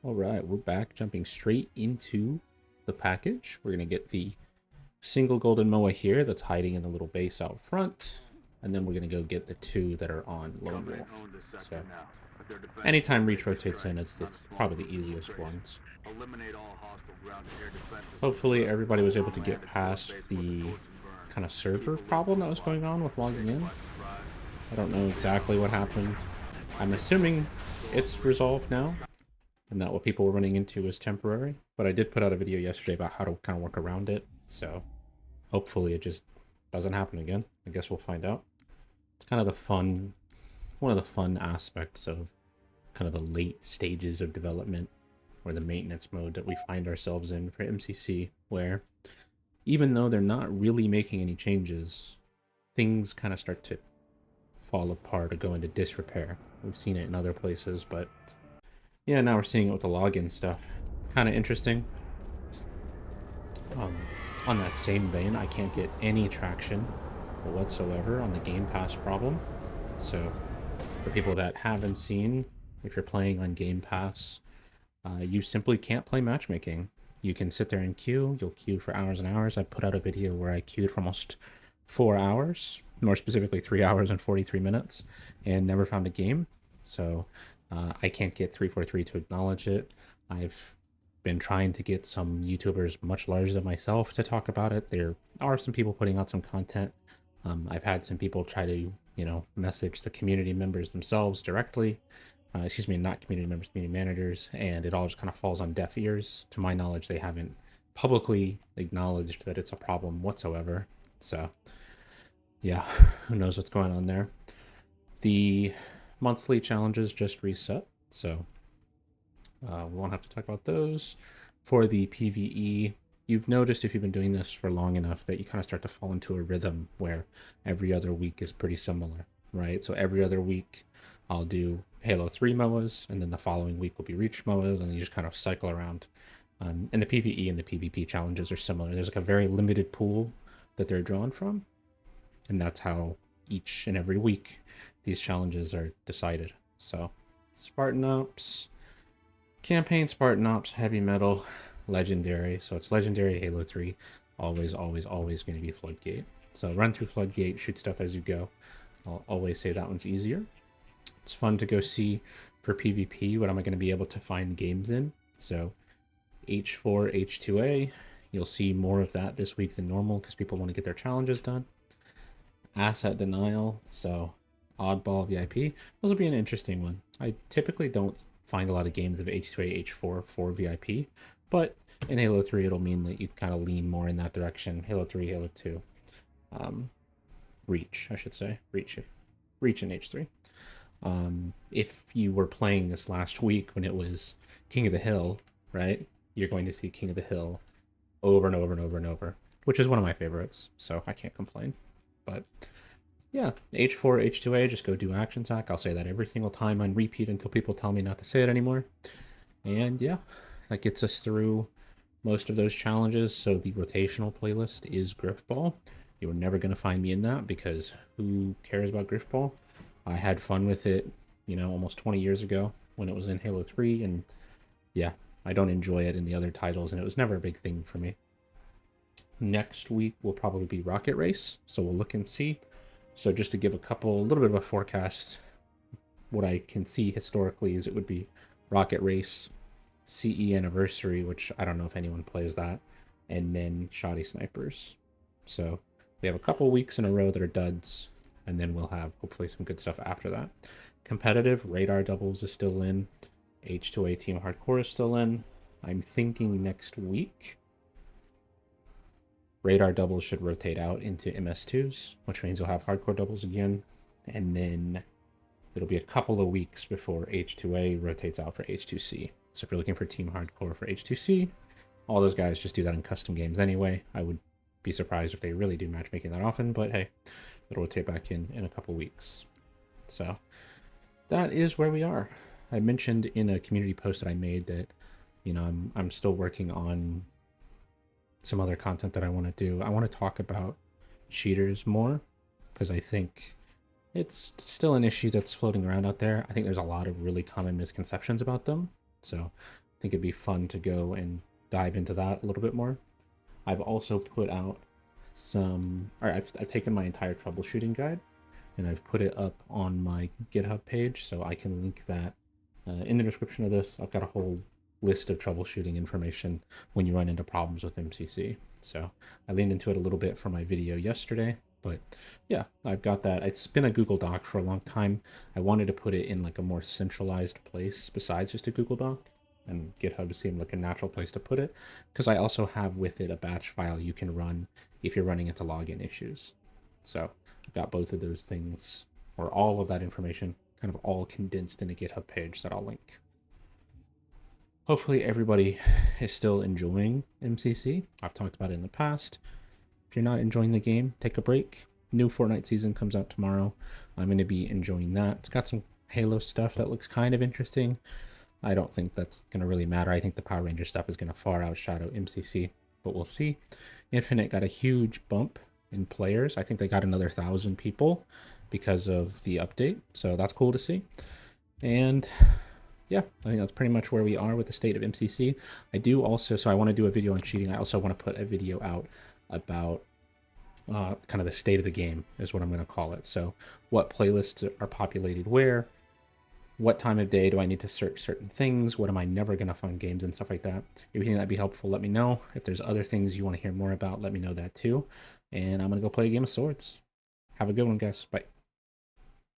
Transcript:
All right, we're back, jumping straight into the package. We're going to get the single golden Moa here that's hiding in the little base out front. And then we're going to go get the two that are on Lone Wolf. So anytime Reach rotates in, it's probably the easiest ones. Hopefully everybody was able to get past the kind of server problem that was going on with logging in. I don't know exactly what happened. I'm assuming it's resolved now, and that what people were running into was temporary. But I did put out a video yesterday about how to kind of work around it, so hopefully it just doesn't happen again. I guess we'll find out. It's kind of one of the fun aspects of kind of the late stages of development, or the maintenance mode that we find ourselves in for MCC, where even though they're not really making any changes, things kind of start to fall apart or go into disrepair. We've seen it in other places, but yeah, now we're seeing it with the login stuff. Kind of interesting. On that same vein, I can't get any traction whatsoever on the Game Pass problem. So for people that haven't seen, if you're playing on Game Pass, you simply can't play matchmaking. You can sit there and queue. You'll queue for hours and hours. I put out a video where I queued for almost 4 hours, more specifically 3 hours and 43 minutes, and never found a game. So I can't get 343 to acknowledge it. I've been trying to get some YouTubers much larger than myself to talk about it. There are some people putting out some content. I've had some people try to, message the community members themselves directly. Excuse me, not community members, community managers, and it all just kind of falls on deaf ears. To my knowledge, they haven't publicly acknowledged that it's a problem whatsoever. So, yeah, who knows what's going on there. The monthly challenges just reset, so we won't have to talk about those. For the PvE, you've noticed if you've been doing this for long enough that you kind of start to fall into a rhythm where every other week is pretty similar, right? So every other week I'll do Halo 3 MOAs, and then the following week will be Reach MOAs, and you just kind of cycle around. And the PvE and the PvP challenges are similar. There's like a very limited pool that they're drawn from, and that's how each and every week these challenges are decided. So Spartan Ops, Campaign Spartan Ops, Heavy Metal, Legendary. So it's Legendary, Halo 3, always going to be Floodgate. So run through Floodgate, shoot stuff as you go. I'll always say that one's easier. It's fun to go see for PvP what am I going to be able to find games in. So H4, H2A, you'll see more of that this week than normal because people want to get their challenges done. Asset Denial, so Oddball VIP. Those will be an interesting one. I typically don't find a lot of games of H2A, H4 for VIP, but in Halo 3 it'll mean that you kind of lean more in that direction. Halo 3, Halo 2. Reach, I should say. Reach in H3. If you were playing this last week when it was King of the Hill, right, you're going to see King of the Hill over and over and over and over, which is one of my favorites, so I can't complain. But yeah, H4, H2A, just go do Action Sack. I'll say that every single time on repeat until people tell me not to say it anymore. And yeah, that gets us through most of those challenges. So the rotational playlist is grifball. You are never going to find me in that because who cares about grifball? I had fun with it, almost 20 years ago when it was in Halo 3, and yeah, I don't enjoy it in the other titles, and it was never a big thing for me. Next week will probably be Rocket Race, so we'll look and see. So just to give a little bit of a forecast, what I can see historically is it would be Rocket Race, CE Anniversary, which I don't know if anyone plays that, and then Shoddy Snipers. So we have a couple weeks in a row that are duds, and then we'll have hopefully some good stuff after that. Competitive, Radar Doubles is still in. H2A Team Hardcore is still in. I'm thinking next week Radar Doubles should rotate out into MS2s, which means you'll have Hardcore Doubles again. And then it'll be a couple of weeks before H2A rotates out for H2C. So if you're looking for Team Hardcore for H2C, all those guys just do that in custom games anyway. I would be surprised if they really do matchmaking that often, but hey, it'll rotate back in a couple weeks. So that is where we are. I mentioned in a community post that I made that, I'm still working on some other content that I want to do. I want to talk about cheaters more because I think it's still an issue that's floating around out there. I think there's a lot of really common misconceptions about them. So I think it'd be fun to go and dive into that a little bit more. I've also put out I've taken my entire troubleshooting guide and I've put it up on my GitHub page, so I can link that in the description of this. I've got a whole list of troubleshooting information when you run into problems with MCC. So I leaned into it a little bit for my video yesterday, but yeah, I've got that. It's been a Google Doc for a long time. I wanted to put it in like a more centralized place besides just a Google Doc, and GitHub seemed like a natural place to put it because I also have with it a batch file you can run if you're running into login issues. So I've got both of those things, or all of that information, kind of all condensed in a GitHub page that I'll link. Hopefully everybody is still enjoying MCC. I've talked about it in the past. If you're not enjoying the game, take a break. New Fortnite season comes out tomorrow. I'm going to be enjoying that. It's got some Halo stuff that looks kind of interesting. I don't think that's going to really matter. I think the Power Ranger stuff is going to far outshadow MCC, but we'll see. Infinite got a huge bump in players. I think they got another 1,000 people because of the update, so that's cool to see. And yeah, I think that's pretty much where we are with the state of MCC. I do also, so I want to do a video on cheating. I also want to put a video out about kind of the state of the game is what I'm going to call it. So what playlists are populated where, what time of day do I need to search certain things, what am I never going to find games and stuff like that. If you think that'd be helpful, let me know. If there's other things you want to hear more about, let me know that too. And I'm going to go play a game of Swords. Have a good one, guys. Bye.